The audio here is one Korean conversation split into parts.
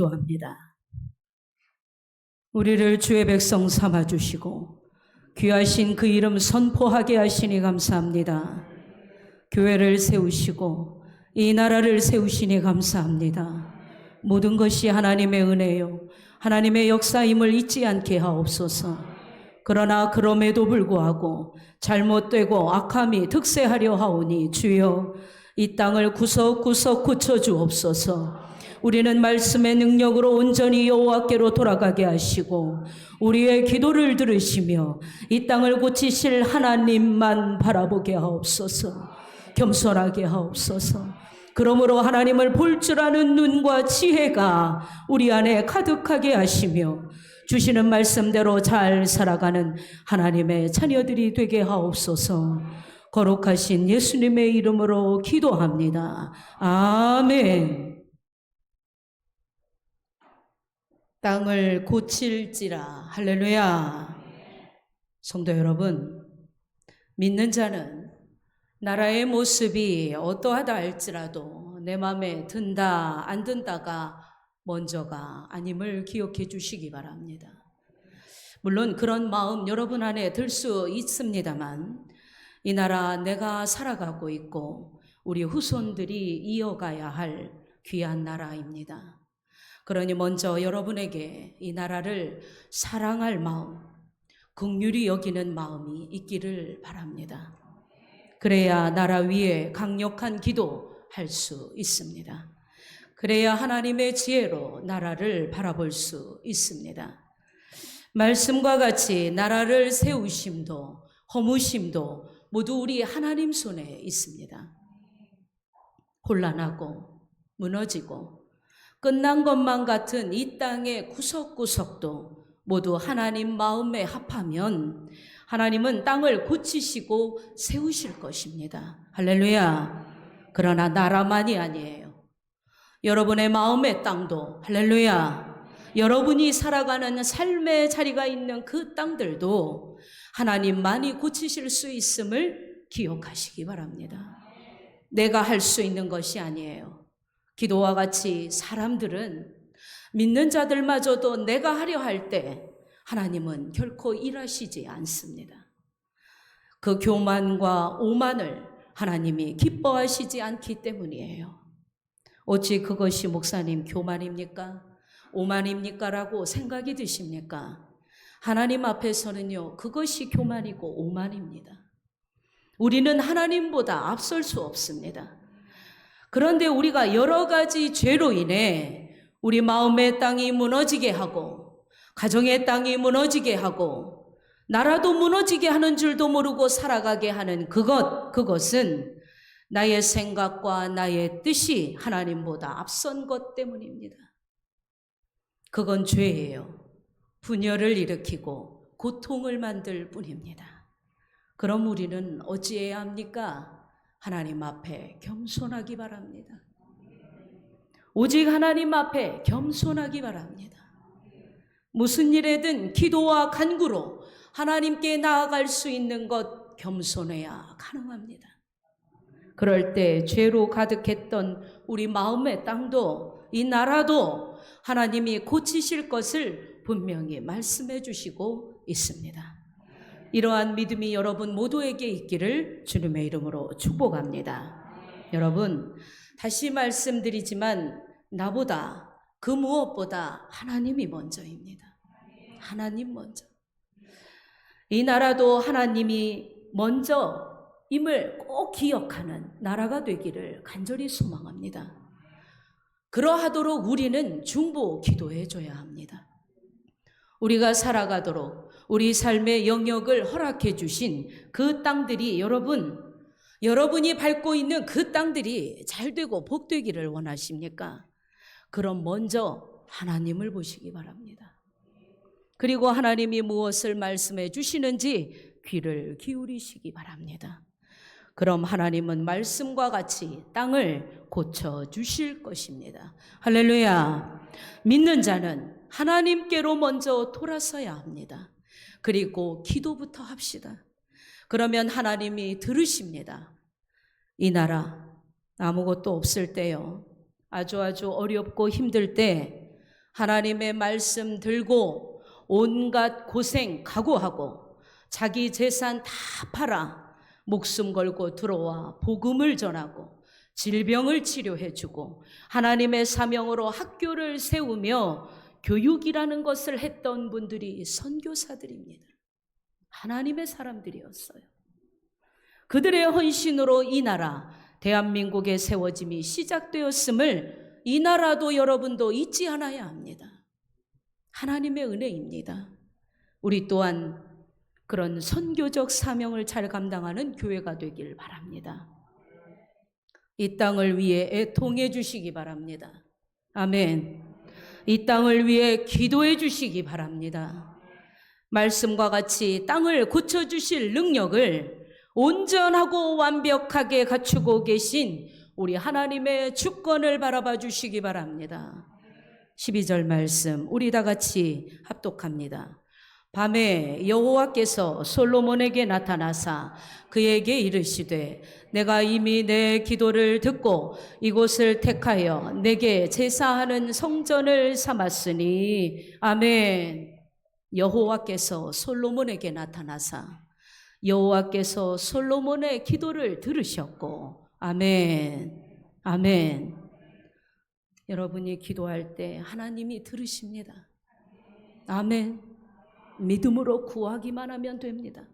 기도합니다. 우리를 주의 백성 삼아주시고 귀하신 그 이름 선포하게 하시니 감사합니다. 교회를 세우시고 이 나라를 세우시니 감사합니다. 모든 것이 하나님의 은혜요 하나님의 역사임을 잊지 않게 하옵소서. 그러나 그럼에도 불구하고 잘못되고 악함이 득세하려 하오니 주여 이 땅을 구석구석 고쳐주옵소서. 우리는 말씀의 능력으로 온전히 여호와께로 돌아가게 하시고 우리의 기도를 들으시며 이 땅을 고치실 하나님만 바라보게 하옵소서. 겸손하게 하옵소서. 그러므로 하나님을 볼 줄 아는 눈과 지혜가 우리 안에 가득하게 하시며 주시는 말씀대로 잘 살아가는 하나님의 자녀들이 되게 하옵소서. 거룩하신 예수님의 이름으로 기도합니다. 아멘. 땅을 고칠지라. 할렐루야. 성도 여러분, 믿는 자는 나라의 모습이 어떠하다 할지라도 내 마음에 든다 안 든다가 먼저가 아님을 기억해 주시기 바랍니다. 물론 그런 마음 여러분 안에 들 수 있습니다만 이 나라 내가 살아가고 있고 우리 후손들이 이어가야 할 귀한 나라입니다. 그러니 먼저 여러분에게 이 나라를 사랑할 마음, 긍휼히 여기는 마음이 있기를 바랍니다. 그래야 나라 위에 강력한 기도할 수 있습니다. 그래야 하나님의 지혜로 나라를 바라볼 수 있습니다. 말씀과 같이 나라를 세우심도 허무심도 모두 우리 하나님 손에 있습니다. 혼란하고 무너지고 끝난 것만 같은 이 땅의 구석구석도 모두 하나님 마음에 합하면 하나님은 땅을 고치시고 세우실 것입니다. 할렐루야. 그러나 나라만이 아니에요. 여러분의 마음의 땅도, 할렐루야, 여러분이 살아가는 삶의 자리가 있는 그 땅들도 하나님만이 고치실 수 있음을 기억하시기 바랍니다. 내가 할 수 있는 것이 아니에요. 기도와 같이 사람들은, 믿는 자들마저도 내가 하려 할 때 하나님은 결코 일하시지 않습니다. 그 교만과 오만을 하나님이 기뻐하시지 않기 때문이에요. 어찌 그것이 목사님 교만입니까? 오만입니까? 라고 생각이 드십니까? 하나님 앞에서는요, 그것이 교만이고 오만입니다. 우리는 하나님보다 앞설 수 없습니다. 그런데 우리가 여러 가지 죄로 인해 우리 마음의 땅이 무너지게 하고 가정의 땅이 무너지게 하고 나라도 무너지게 하는 줄도 모르고 살아가게 하는 그것은 나의 생각과 나의 뜻이 하나님보다 앞선 것 때문입니다. 그건 죄예요. 분열을 일으키고 고통을 만들 뿐입니다. 그럼 우리는 어찌해야 합니까? 하나님 앞에 겸손하기 바랍니다. 오직 하나님 앞에 겸손하기 바랍니다. 무슨 일에든 기도와 간구로 하나님께 나아갈 수 있는 것 겸손해야 가능합니다. 그럴 때 죄로 가득했던 우리 마음의 땅도 이 나라도 하나님이 고치실 것을 분명히 말씀해 주시고 있습니다. 이러한 믿음이 여러분 모두에게 있기를 주님의 이름으로 축복합니다. 여러분, 다시 말씀드리지만 나보다 그 무엇보다 하나님이 먼저입니다. 하나님 먼저. 이 나라도 하나님이 먼저임을 꼭 기억하는 나라가 되기를 간절히 소망합니다. 그러하도록 우리는 중보 기도해 줘야 합니다. 우리가 살아가도록 우리 삶의 영역을 허락해 주신 그 땅들이 여러분이 밟고 있는 그 땅들이 잘 되고 복되기를 원하십니까? 그럼 먼저 하나님을 보시기 바랍니다. 그리고 하나님이 무엇을 말씀해 주시는지 귀를 기울이시기 바랍니다. 그럼 하나님은 말씀과 같이 땅을 고쳐주실 것입니다. 할렐루야. 믿는 자는 하나님께로 먼저 돌아서야 합니다. 그리고 기도부터 합시다. 그러면 하나님이 들으십니다. 이 나라 아무것도 없을 때요, 아주 어렵고 힘들 때 하나님의 말씀 들고 온갖 고생 각오하고 자기 재산 다 팔아 목숨 걸고 들어와 복음을 전하고 질병을 치료해주고 하나님의 사명으로 학교를 세우며 교육이라는 것을 했던 분들이 선교사들입니다. 하나님의 사람들이었어요. 그들의 헌신으로 이 나라 대한민국의 세워짐이 시작되었음을 이 나라도 여러분도 잊지 않아야 합니다. 하나님의 은혜입니다. 우리 또한 그런 선교적 사명을 잘 감당하는 교회가 되길 바랍니다. 이 땅을 위해 애통해 주시기 바랍니다. 아멘. 이 땅을 위해 기도해 주시기 바랍니다. 말씀과 같이 땅을 고쳐주실 능력을 온전하고 완벽하게 갖추고 계신 우리 하나님의 주권을 바라봐 주시기 바랍니다. 12절 말씀 우리 다 같이 합독합니다. 밤에 여호와께서 솔로몬에게 나타나사 그에게 이르시되 내가 이미 내 기도를 듣고 이곳을 택하여 내게 제사하는 성전을 삼았으니 아멘. 여호와께서 솔로몬에게 나타나사 여호와께서 솔로몬의 기도를 들으셨고 아멘. 아멘. 여러분이 기도할 때 하나님이 들으십니다. 아멘. 믿음으로 구하기만 하면 됩니다.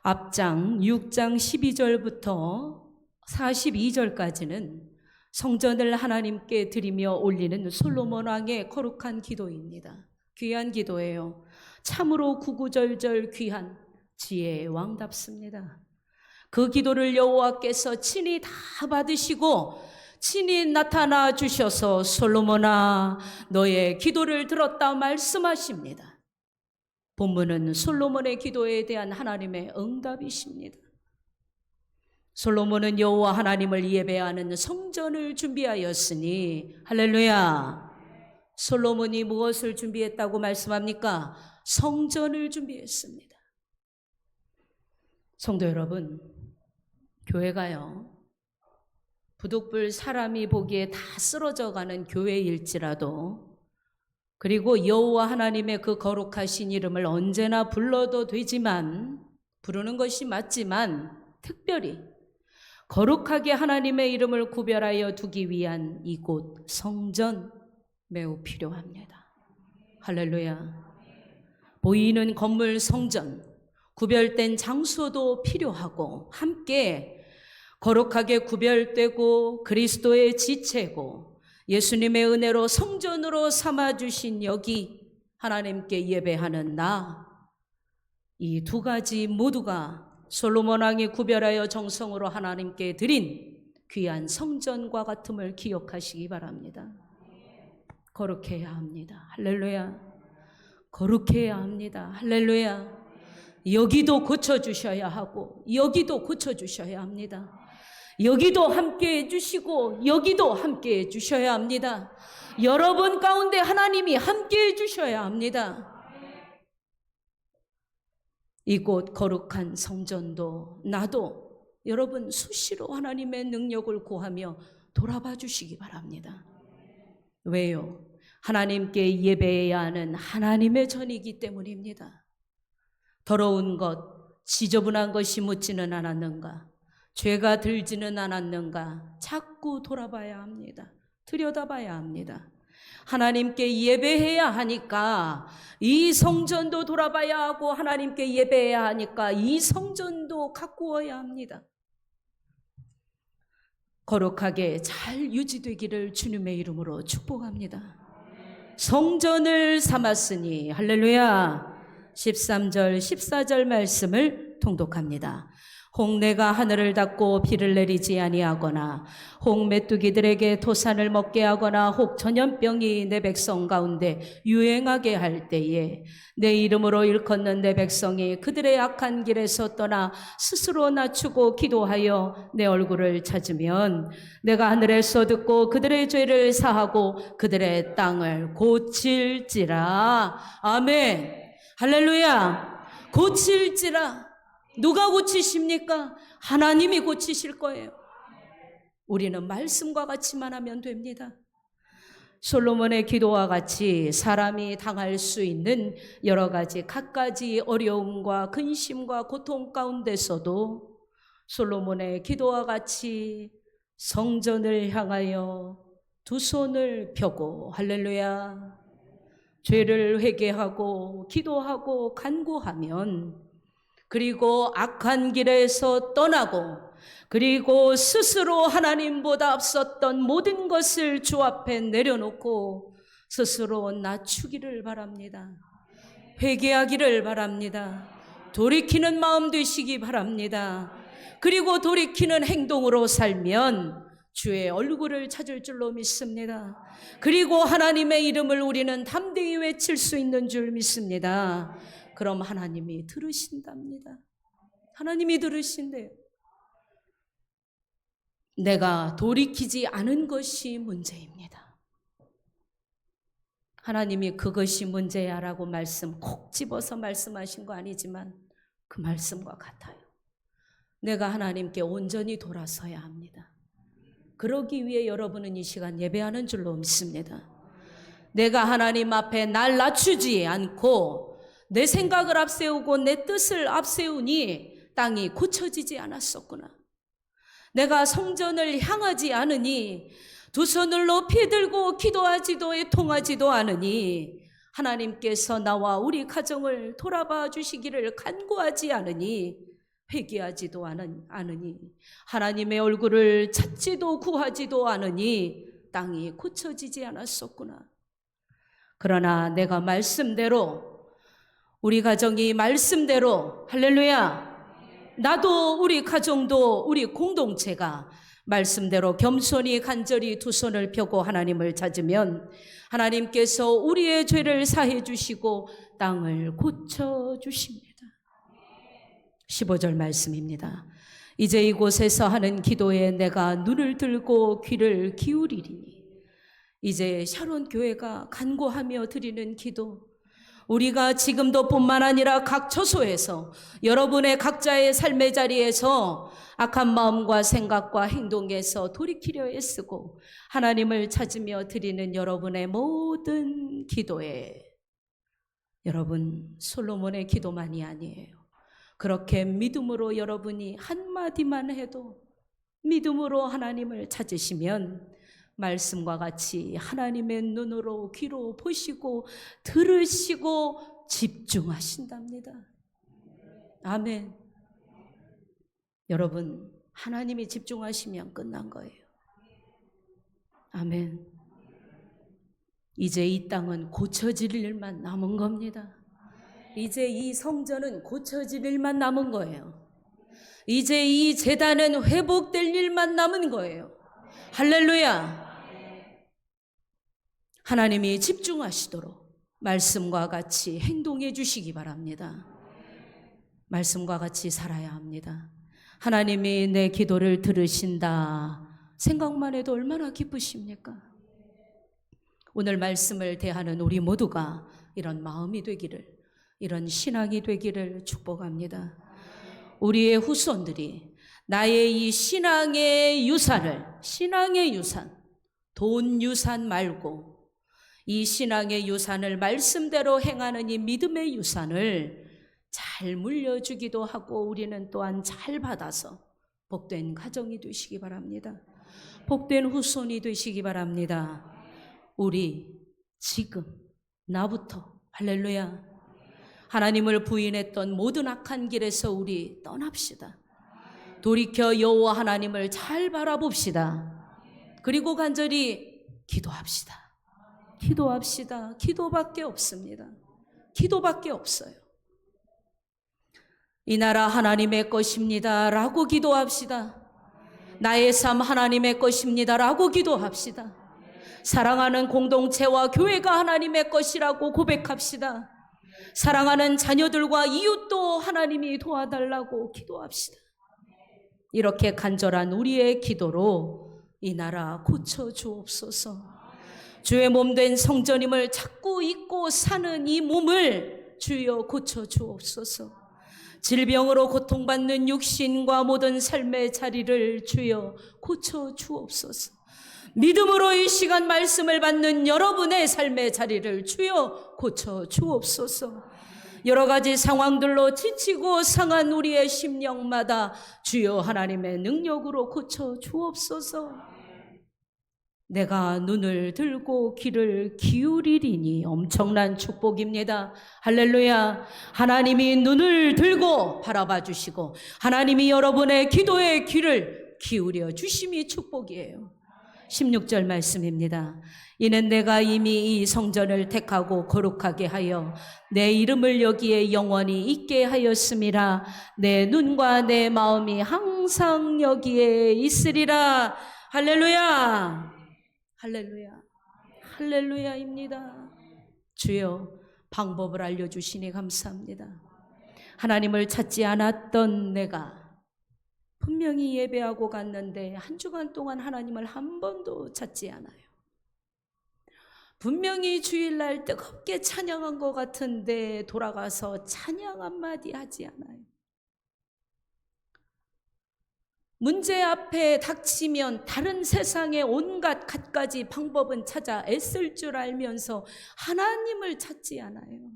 앞장 6장 12절부터 42절까지는 성전을 하나님께 드리며 올리는 솔로몬 왕의 거룩한 기도입니다. 귀한 기도예요. 참으로 구구절절 귀한 지혜의 왕답습니다. 그 기도를 여호와께서 친히 다 받으시고 친히 나타나 주셔서 솔로몬아 너의 기도를 들었다 말씀하십니다. 본문은 솔로몬의 기도에 대한 하나님의 응답이십니다. 솔로몬은 여호와 하나님을 예배하는 성전을 준비하였으니 할렐루야. 솔로몬이 무엇을 준비했다고 말씀합니까? 성전을 준비했습니다. 성도 여러분, 교회가요 부득불 사람이 보기에 다 쓰러져가는 교회일지라도 그리고 여호와 하나님의 그 거룩하신 이름을 언제나 불러도 되지만 부르는 것이 맞지만 특별히 거룩하게 하나님의 이름을 구별하여 두기 위한 이곳 성전 매우 필요합니다. 할렐루야. 보이는 건물 성전, 구별된 장소도 필요하고 함께 거룩하게 구별되고 그리스도의 지체고 예수님의 은혜로 성전으로 삼아주신 여기 하나님께 예배하는 나, 이 두 가지 모두가 솔로몬 왕이 구별하여 정성으로 하나님께 드린 귀한 성전과 같음을 기억하시기 바랍니다. 거룩해야 합니다. 할렐루야. 거룩해야 합니다. 할렐루야. 여기도 고쳐주셔야 하고 여기도 고쳐주셔야 합니다. 여기도 함께 해주시고 여기도 함께 해주셔야 합니다. 여러분 가운데 하나님이 함께 해주셔야 합니다. 이곳 거룩한 성전도 나도 여러분 수시로 하나님의 능력을 구하며 돌아봐 주시기 바랍니다. 왜요? 하나님께 예배해야 하는 하나님의 전이기 때문입니다. 더러운 것, 지저분한 것이 묻지는 않았는가? 죄가 들지는 않았는가? 자꾸 돌아봐야 합니다. 들여다봐야 합니다. 하나님께 예배해야 하니까 이 성전도 돌아봐야 하고 하나님께 예배해야 하니까 이 성전도 가꾸어야 합니다. 거룩하게 잘 유지되기를 주님의 이름으로 축복합니다. 성전을 삼았으니 할렐루야. 13절 14절 말씀을 통독합니다. 혹 내가 하늘을 닫고 비를 내리지 아니하거나 혹 메뚜기들에게 토산을 먹게 하거나 혹 전염병이 내 백성 가운데 유행하게 할 때에 내 이름으로 일컫는 내 백성이 그들의 악한 길에서 떠나 스스로 낮추고 기도하여 내 얼굴을 찾으면 내가 하늘에서 듣고 그들의 죄를 사하고 그들의 땅을 고칠지라. 아멘. 할렐루야. 고칠지라. 누가 고치십니까? 하나님이 고치실 거예요. 우리는 말씀과 같이만 하면 됩니다. 솔로몬의 기도와 같이 사람이 당할 수 있는 여러 가지 갖가지 어려움과 근심과 고통 가운데서도 솔로몬의 기도와 같이 성전을 향하여 두 손을 펴고 할렐루야 죄를 회개하고 기도하고 간구하면 그리고 악한 길에서 떠나고 그리고 스스로 하나님보다 앞섰던 모든 것을 주 앞에 내려놓고 스스로 낮추기를 바랍니다. 회개하기를 바랍니다. 돌이키는 마음 되시기 바랍니다. 그리고 돌이키는 행동으로 살면 주의 얼굴을 찾을 줄로 믿습니다. 그리고 하나님의 이름을 우리는 담대히 외칠 수 있는 줄 믿습니다. 그럼 하나님이 들으신답니다. 하나님이 들으신대요. 내가 돌이키지 않은 것이 문제입니다. 하나님이 그것이 문제야라고 말씀 콕 집어서 말씀하신 거 아니지만 그 말씀과 같아요. 내가 하나님께 온전히 돌아서야 합니다. 그러기 위해 여러분은 이 시간 예배하는 줄로 믿습니다. 내가 하나님 앞에 날 낮추지 않고 내 생각을 앞세우고 내 뜻을 앞세우니 땅이 고쳐지지 않았었구나. 내가 성전을 향하지 않으니 두 손을 높이 들고 기도하지도 애통하지도 않으니 하나님께서 나와 우리 가정을 돌아봐 주시기를 간구하지 않으니 회개하지도 않으니 하나님의 얼굴을 찾지도 구하지도 않으니 땅이 고쳐지지 않았었구나. 그러나 내가 말씀대로 우리 가정이 말씀대로 할렐루야 나도 우리 가정도 우리 공동체가 말씀대로 겸손히 간절히 두 손을 펴고 하나님을 찾으면 하나님께서 우리의 죄를 사해 주시고 땅을 고쳐 주십니다. 15절 말씀입니다. 이제 이곳에서 하는 기도에 내가 눈을 들고 귀를 기울이리니. 이제 샤론 교회가 간구하며 드리는 기도, 우리가 지금도 뿐만 아니라 각 처소에서 여러분의 각자의 삶의 자리에서 악한 마음과 생각과 행동에서 돌이키려 애쓰고 하나님을 찾으며 드리는 여러분의 모든 기도에 여러분 솔로몬의 기도만이 아니에요. 그렇게 믿음으로 여러분이 한마디만 해도 믿음으로 하나님을 찾으시면 말씀과 같이 하나님의 눈으로 귀로 보시고 들으시고 집중하신답니다. 아멘. 여러분 하나님이 집중하시면 끝난 거예요. 아멘. 이제 이 땅은 고쳐질 일만 남은 겁니다. 이제 이 성전은 고쳐질 일만 남은 거예요. 이제 이 제단은 회복될 일만 남은 거예요. 할렐루야. 하나님이 집중하시도록 말씀과 같이 행동해 주시기 바랍니다. 말씀과 같이 살아야 합니다. 하나님이 내 기도를 들으신다 생각만 해도 얼마나 기쁘십니까? 오늘 말씀을 대하는 우리 모두가 이런 마음이 되기를, 이런 신앙이 되기를 축복합니다. 우리의 후손들이 나의 이 신앙의 유산을, 신앙의 유산, 돈 유산 말고 이 신앙의 유산을 말씀대로 행하는 이 믿음의 유산을 잘 물려주기도 하고 우리는 또한 잘 받아서 복된 가정이 되시기 바랍니다. 복된 후손이 되시기 바랍니다. 우리 지금 나부터 할렐루야 하나님을 부인했던 모든 악한 길에서 우리 떠납시다. 돌이켜 여호와 하나님을 잘 바라봅시다. 그리고 간절히 기도합시다. 기도합시다. 기도밖에 없습니다. 기도밖에 없어요. 이 나라 하나님의 것입니다 라고 기도합시다. 나의 삶 하나님의 것입니다 라고 기도합시다. 사랑하는 공동체와 교회가 하나님의 것이라고 고백합시다. 사랑하는 자녀들과 이웃도 하나님이 도와달라고 기도합시다. 이렇게 간절한 우리의 기도로 이 나라 고쳐 주옵소서. 주의 몸된 성전임을 찾고 잊고 사는 이 몸을 주여 고쳐 주옵소서. 질병으로 고통받는 육신과 모든 삶의 자리를 주여 고쳐 주옵소서. 믿음으로 이 시간 말씀을 받는 여러분의 삶의 자리를 주여 고쳐 주옵소서. 여러 가지 상황들로 지치고 상한 우리의 심령마다 주여 하나님의 능력으로 고쳐 주옵소서. 내가 눈을 들고 귀를 기울이리니 엄청난 축복입니다. 할렐루야. 하나님이 눈을 들고 바라봐 주시고 하나님이 여러분의 기도의 귀를 기울여 주심이 축복이에요. 16절 말씀입니다. 이는 내가 이미 이 성전을 택하고 거룩하게 하여 내 이름을 여기에 영원히 있게 하였음이라. 내 눈과 내 마음이 항상 여기에 있으리라. 할렐루야. 할렐루야. 할렐루야입니다. 주여 방법을 알려주시니 감사합니다. 하나님을 찾지 않았던 내가 분명히 예배하고 갔는데 한 주간 동안 하나님을 한 번도 찾지 않아요. 분명히 주일날 뜨겁게 찬양한 것 같은데 돌아가서 찬양 한마디 하지 않아요. 문제 앞에 닥치면 다른 세상의 온갖 갖가지 방법은 찾아 애쓸 줄 알면서 하나님을 찾지 않아요.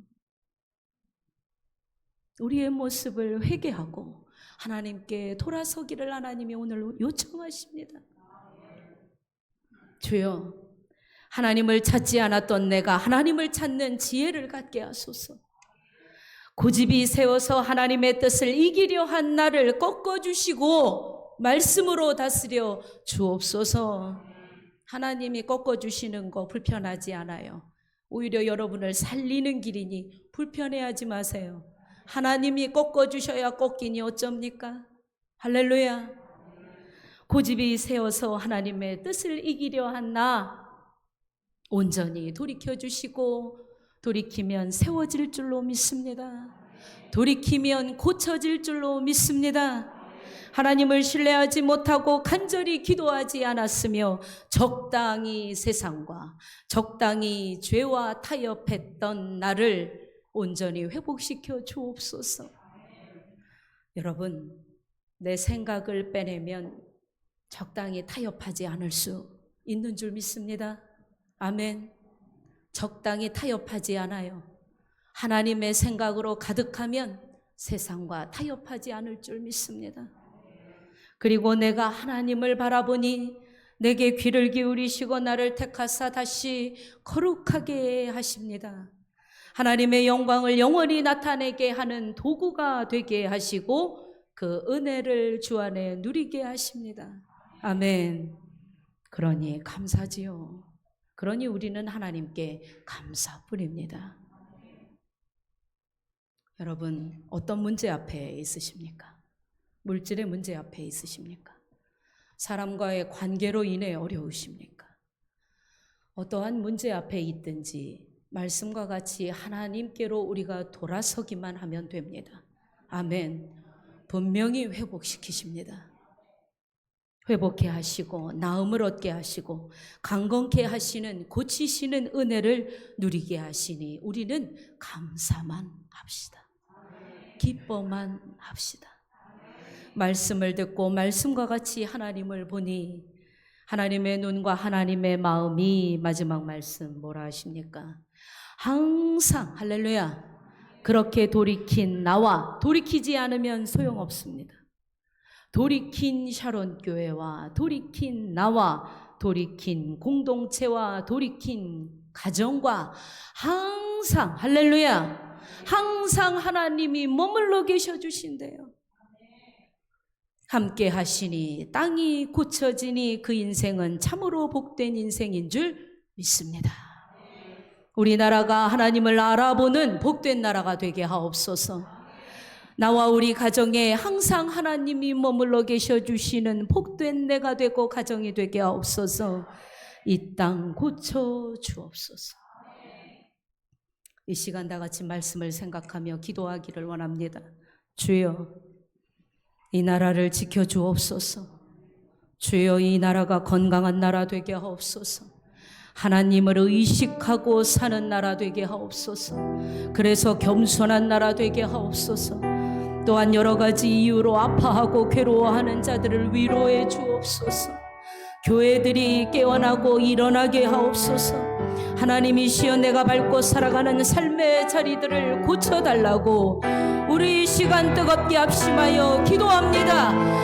우리의 모습을 회개하고 하나님께 돌아서기를 하나님이 오늘 요청하십니다. 주여, 하나님을 찾지 않았던 내가 하나님을 찾는 지혜를 갖게 하소서. 고집이 세워서 하나님의 뜻을 이기려 한 나를 꺾어주시고 말씀으로 다스려 주옵소서. 하나님이 꺾어주시는 거 불편하지 않아요. 오히려 여러분을 살리는 길이니 불편해하지 마세요. 하나님이 꺾어주셔야 꺾이니 어쩝니까? 할렐루야. 고집이 세워서 하나님의 뜻을 이기려 한 나 온전히 돌이켜주시고 돌이키면 세워질 줄로 믿습니다. 돌이키면 고쳐질 줄로 믿습니다. 하나님을 신뢰하지 못하고 간절히 기도하지 않았으며 적당히 세상과 적당히 죄와 타협했던 나를 온전히 회복시켜 주옵소서. 여러분, 내 생각을 빼내면 적당히 타협하지 않을 수 있는 줄 믿습니다. 아멘. 적당히 타협하지 않아요. 하나님의 생각으로 가득하면 세상과 타협하지 않을 줄 믿습니다. 그리고 내가 하나님을 바라보니 내게 귀를 기울이시고 나를 택하사 다시 거룩하게 하십니다. 하나님의 영광을 영원히 나타내게 하는 도구가 되게 하시고 그 은혜를 주 안에 누리게 하십니다. 아멘. 그러니 감사지요. 그러니 우리는 하나님께 감사뿐입니다. 여러분, 어떤 문제 앞에 있으십니까? 물질의 문제 앞에 있으십니까? 사람과의 관계로 인해 어려우십니까? 어떠한 문제 앞에 있든지 말씀과 같이 하나님께로 우리가 돌아서기만 하면 됩니다. 아멘. 분명히 회복시키십니다. 회복해 하시고 나음을 얻게 하시고 강건케 하시는 고치시는 은혜를 누리게 하시니 우리는 감사만 합시다. 기뻐만 합시다. 말씀을 듣고 말씀과 같이 하나님을 보니 하나님의 눈과 하나님의 마음이 마지막 말씀 뭐라 하십니까? 항상 할렐루야 그렇게 돌이킨 나와 돌이키지 않으면 소용없습니다. 돌이킨 샤론교회와 돌이킨 나와 돌이킨 공동체와 돌이킨 가정과 항상 할렐루야 항상 하나님이 머물러 계셔 주신대요. 함께 하시니 땅이 고쳐지니 그 인생은 참으로 복된 인생인 줄 믿습니다. 우리나라가 하나님을 알아보는 복된 나라가 되게 하옵소서. 나와 우리 가정에 항상 하나님이 머물러 계셔 주시는 복된 내가 되고 가정이 되게 하옵소서. 이 땅 고쳐 주옵소서. 이 시간 다 같이 말씀을 생각하며 기도하기를 원합니다. 주여, 이 나라를 지켜 주옵소서. 주여, 이 나라가 건강한 나라 되게 하옵소서. 하나님을 의식하고 사는 나라 되게 하옵소서. 그래서 겸손한 나라 되게 하옵소서. 또한 여러 가지 이유로 아파하고 괴로워하는 자들을 위로해 주옵소서. 교회들이 깨어나고 일어나게 하옵소서. 하나님이시여, 내가 밟고 살아가는 삶의 자리들을 고쳐달라고 우리 이 시간 뜨겁게 합심하여 기도합니다.